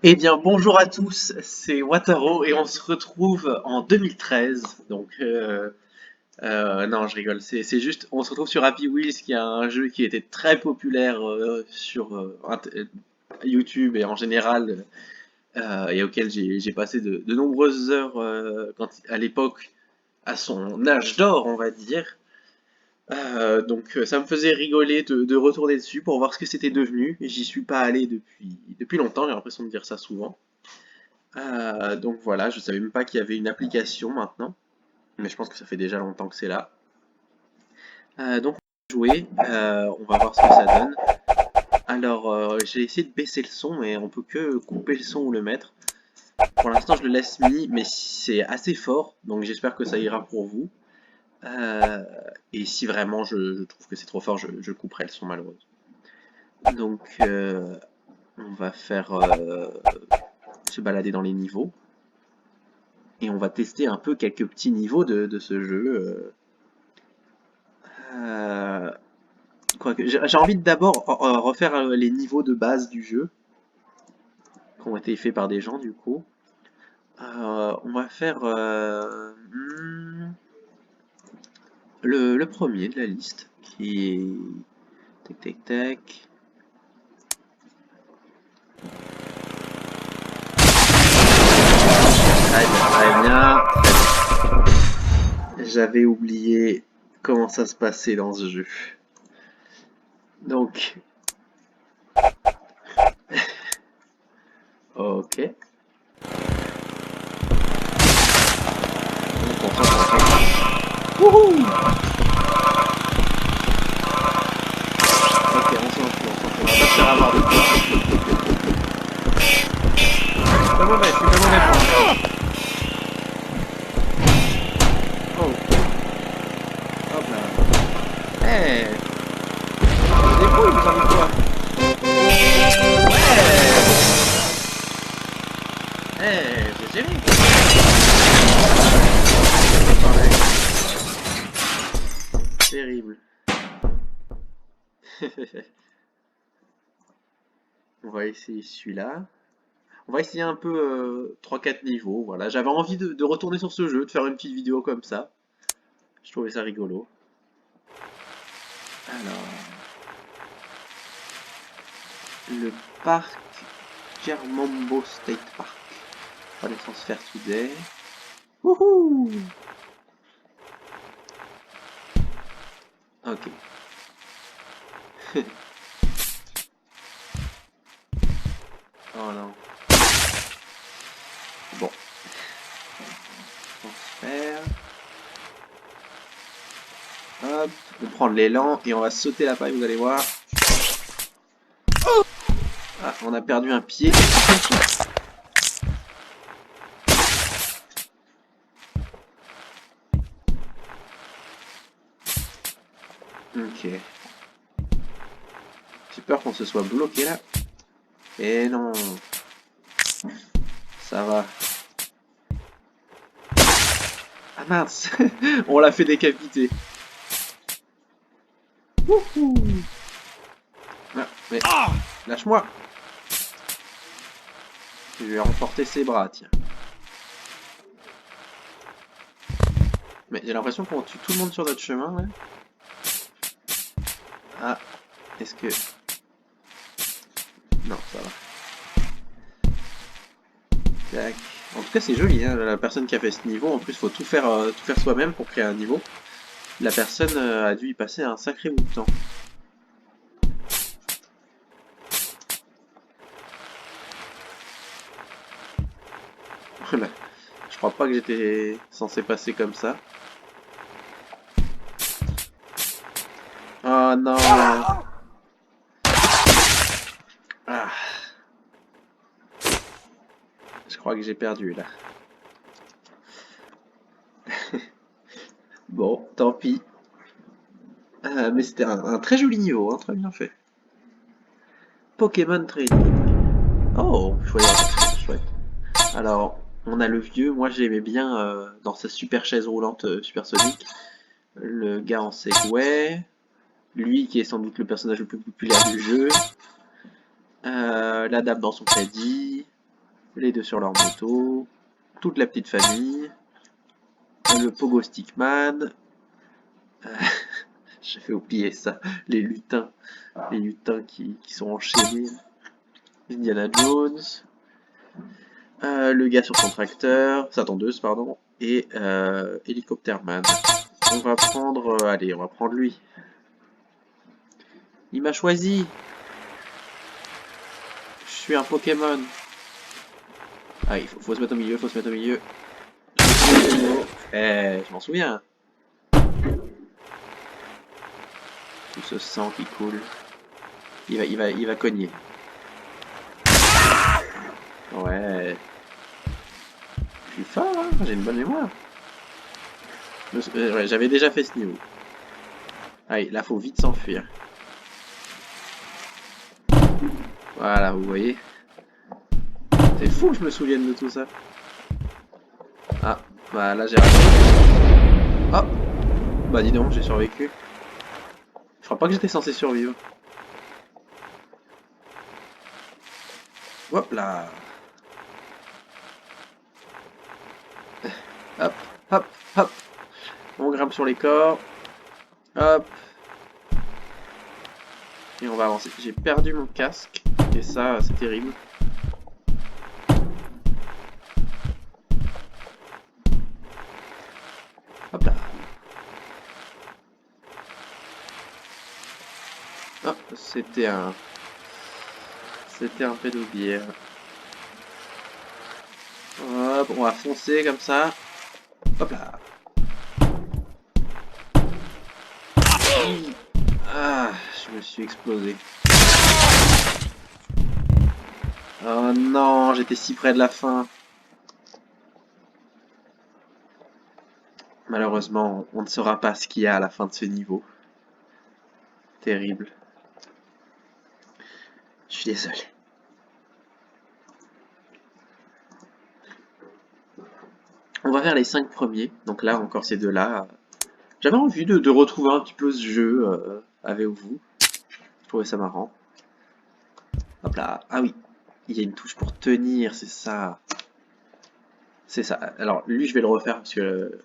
Eh bien, bonjour à tous, c'est Wataro et on se retrouve en 2013. Non, je rigole, c'est juste, on se retrouve sur Happy Wheels, qui est un jeu qui était très populaire sur YouTube et en général, et auquel j'ai passé de nombreuses heures à l'époque, à son âge d'or, on va dire. Ça me faisait rigoler de retourner dessus pour voir ce que c'était devenu. Et j'y suis pas allé depuis longtemps, j'ai l'impression de dire ça souvent. Donc voilà, je savais même pas qu'il y avait une application maintenant, mais je pense que ça fait déjà longtemps que c'est là. Donc on va jouer, on va voir ce que ça donne. Alors j'ai essayé de baisser le son, mais on peut que couper le son ou le mettre. Pour l'instant je le laisse mis, mais c'est assez fort, donc j'espère que ça ira pour vous. Euh, et si vraiment je trouve que c'est trop fort, je couperai le son malheureusement. Donc on va faire se balader dans les niveaux. Et on va tester un peu quelques petits niveaux de ce jeu. Euh, Quoique, j'ai envie de d'abord refaire les niveaux de base du jeu, qui ont été faits par des gens du coup. On va faire le premier de la liste, qui est... Tac tac tac. Très bien, très bien, très bien. J'avais oublié comment ça se passait dans ce jeu. Donc, ok. Wouhou! Ok, on s'en fout, on s'en fout. On va pas se faire avoir de quoi. C'est pas mauvais, c'est pas mauvais pour moi. Oh, hop là. Eh, on se débrouille, vous en dites quoi? Ouais. J'ai géré. Terrible. On va essayer celui-là. On va essayer un peu 3-4 niveaux. Voilà, j'avais envie de retourner sur ce jeu, de faire une petite vidéo comme ça. Je trouvais ça rigolo. Alors, le parc Kermombo State Park. Renaissance Fair Today. Wouhou! Ok. Oh non. Bon, transfert. Hop, on va prendre l'élan et on va sauter la paille, vous allez voir. Ah, on a perdu un pied. Ok. J'ai peur qu'on se soit bloqué là. Et non, ça va. Ah mince, on l'a fait décapiter. Wouhou. Ah, mais lâche-moi. Je vais remporter ses bras, tiens. Mais j'ai l'impression qu'on tue tout le monde sur notre chemin là. Ah, est-ce que... Non, ça va. Tac. En tout cas, c'est joli, hein, la personne qui a fait ce niveau. En plus, faut tout faire soi-même pour créer un niveau. La personne a dû y passer un sacré bout de temps. Voilà. Je crois pas que j'étais censé passer comme ça. Oh non. Ah, je crois que j'ai perdu là. Bon, tant pis. Mais c'était un très joli niveau, hein, très bien fait. Pokémon Trading. Oh, chouette, chouette. Alors, on a le vieux, moi j'aimais bien dans sa super chaise roulante supersonique. Le gars en Segway. Lui qui est sans doute le personnage le plus populaire du jeu. La dame dans son caddie. Les deux sur leur moto. Toute la petite famille. Le Pogo Stickman. J'ai fait oublier ça. Les lutins. Les lutins qui sont enchaînés. Indiana Jones. Le gars sur son tracteur. Sa tondeuse, pardon. Et Hélicoptère-man. On va prendre... allez, on va prendre lui. Il m'a choisi. Je suis un Pokémon. Ah, il faut se mettre au milieu, faut se mettre au milieu. Je m'en souviens. Tout ce sang qui coule. Il va cogner. Ouais. Je suis fort, hein, j'ai une bonne mémoire. Ouais, j'avais déjà fait ce niveau. Allez, là, faut vite s'enfuir. Voilà, vous voyez. C'est fou que je me souvienne de tout ça. Ah, bah là, j'ai raté. Oh, bah dis donc, j'ai survécu. Je crois pas que j'étais censé survivre. Hop là. Hop, hop, hop. On grimpe sur les corps. Hop. Et on va avancer. J'ai perdu mon casque. Et ça, c'est terrible. Hop là. Hop, c'était un pédobière. Hop, on va foncer comme ça. Hop là. Ah, je me suis explosé. Oh non, j'étais si près de la fin. Malheureusement, on ne saura pas ce qu'il y a à la fin de ce niveau. Terrible. Je suis désolé. On va faire les 5 premiers. Donc là, encore ces deux-là. J'avais envie de retrouver un petit peu ce jeu avec vous. Je trouvais ça marrant. Hop là. Ah oui. Il y a une touche pour tenir, c'est ça. C'est ça. Alors, lui, je vais le refaire parce que...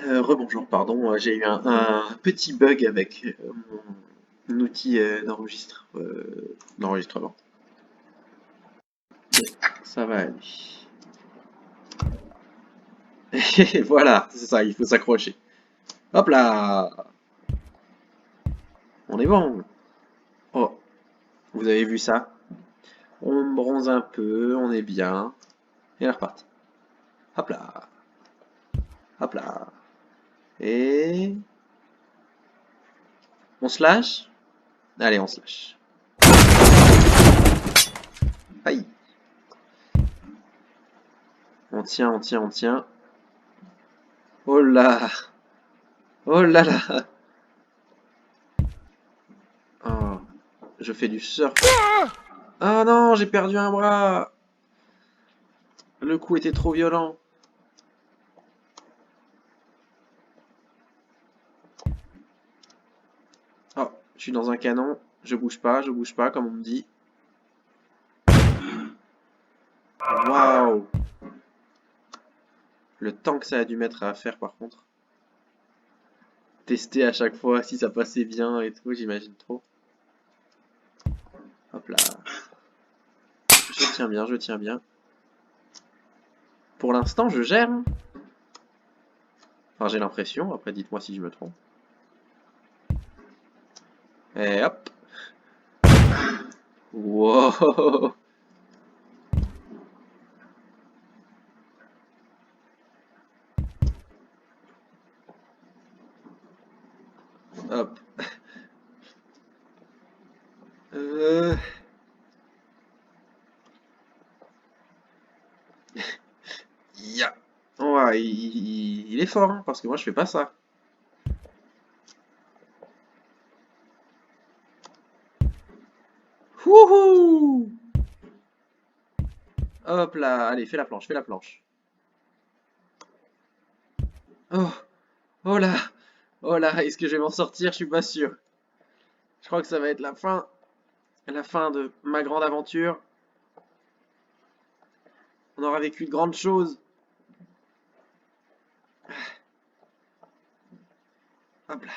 rebonjour, pardon. J'ai eu un petit bug avec mon outil d'enregistrement. Ça va aller. Et voilà, c'est ça, il faut s'accrocher. Hop là! On est bon. Oh, vous avez vu ça? On bronze un peu, on est bien. Et on est reparti. Hop là. Hop là. Et... on se lâche? Allez, on se lâche. Aïe. On tient, on tient, on tient. Oh là! Oh là là! Oh, je fais du surf. Ah non, j'ai perdu un bras! Le coup était trop violent. Oh, je suis dans un canon. Je bouge pas, comme on me dit. Waouh! Le temps que ça a dû mettre à faire par contre. Tester à chaque fois si ça passait bien et tout, j'imagine trop. Hop là. Je tiens bien, je tiens bien. Pour l'instant, je gère. Enfin, j'ai l'impression. Après, dites-moi si je me trompe. Et hop. Wow. Hop. Euh... Ya. Ouais, il est fort, hein, parce que moi, je fais pas ça. Wouhou! Hop là. Allez, fais la planche, fais la planche. Oh. Oh là. Oh là, est-ce que je vais m'en sortir? Je suis pas sûr. Je crois que ça va être la fin. la fin de ma grande aventure. On aura vécu de grandes choses. Hop là.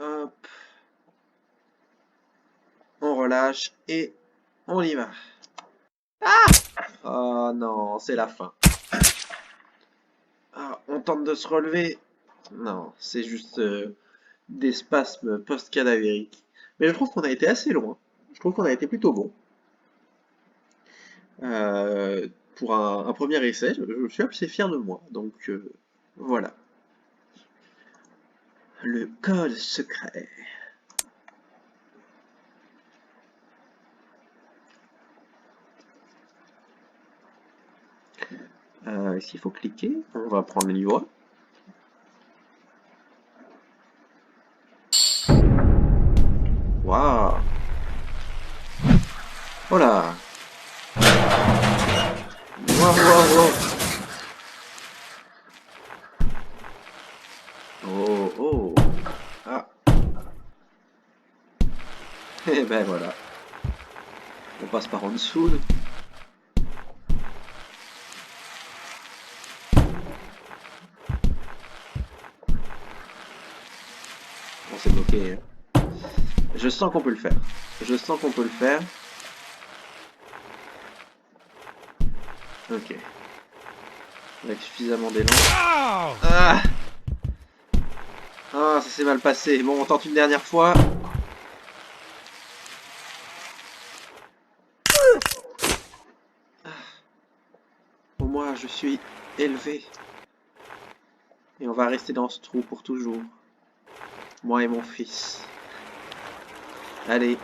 Hop. On relâche et on y va. Oh non, c'est la fin. Ah, on tente de se relever. Non, c'est juste des spasmes post-cadavériques. Mais je trouve qu'on a été assez loin. Je trouve qu'on a été plutôt bon. Pour un premier essai, je suis assez fier de moi. Donc voilà. Le code secret. Est-ce qu'il faut cliquer? On va prendre le livre. Waouh! Oh là! Waouh, waouh, waouh! Oh, oh! Ah! Et ben voilà. On passe par en dessous. On s'est bloqué. Hein. Je sens qu'on peut le faire. Je sens qu'on peut le faire. Ok. Avec suffisamment d'élan. Ah! Ah, ça s'est mal passé. Bon, on tente une dernière fois. Au moins, je suis élevé. Et on va rester dans ce trou pour toujours. Moi et mon fils. Allez.